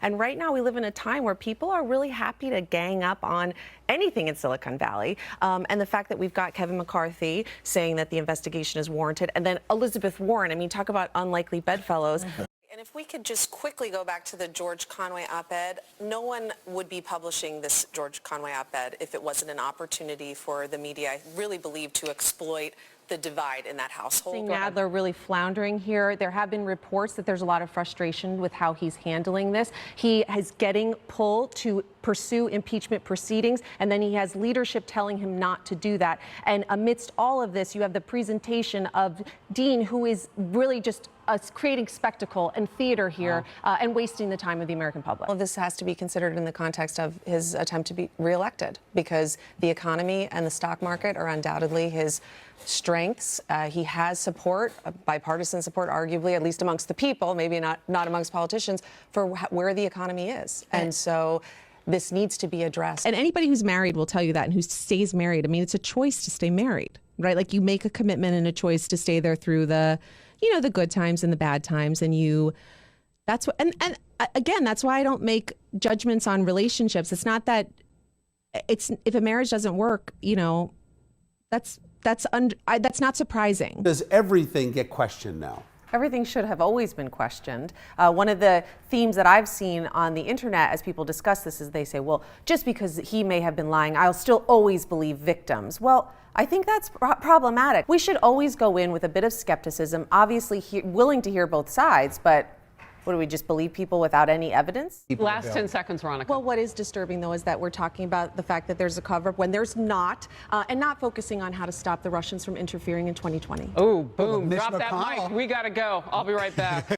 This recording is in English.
And right now we live in a time where people are really happy to gang up on anything in Silicon Valley. And the fact that we've got Kevin McCarthy saying that the investigation is warranted, and then Elizabeth Warren, I mean, talk about unlikely bedfellows. And if we could just quickly go back to the George Conway op-ed, no one would be publishing this George Conway op-ed if it wasn't an opportunity for the media, I really believe, to exploit the divide in that household. Nadler really floundering here. There have been reports that there's a lot of frustration with how he's handling this. He is getting pulled to pursue impeachment proceedings, and then he has leadership telling him not to do that. And amidst all of this, you have the presentation of Dean, who is really just creating spectacle and theater here and wasting the time of the American public. Well, this has to be considered in the context of his attempt to be reelected, because the economy and the stock market are undoubtedly his strengths. He has support, bipartisan support, arguably, at least amongst the people, maybe not amongst politicians, for where the economy is. And so this needs to be addressed. And anybody who's married will tell you that, and who stays married. I mean, it's a choice to stay married, right? Like, you make a commitment and a choice to stay there through the, you know, the good times and the bad times. And that's what, and again, that's why I don't make judgments on relationships. It's not that if a marriage doesn't work, you know, that's not surprising. Does everything get questioned now? Everything should have always been questioned. One of the themes that I've seen on the internet as people discuss this is they say, well, just because he may have been lying, I'll still always believe victims. Well, I think that's problematic. We should always go in with a bit of skepticism, obviously willing to hear both sides, but what, do we just believe people without any evidence? Last 10 seconds, Ronica. Well, what is disturbing, though, is that we're talking about the fact that there's a cover-up when there's not, and not focusing on how to stop the Russians from interfering in 2020. Oh, boom. Drop that mic. We got to go. I'll be right back.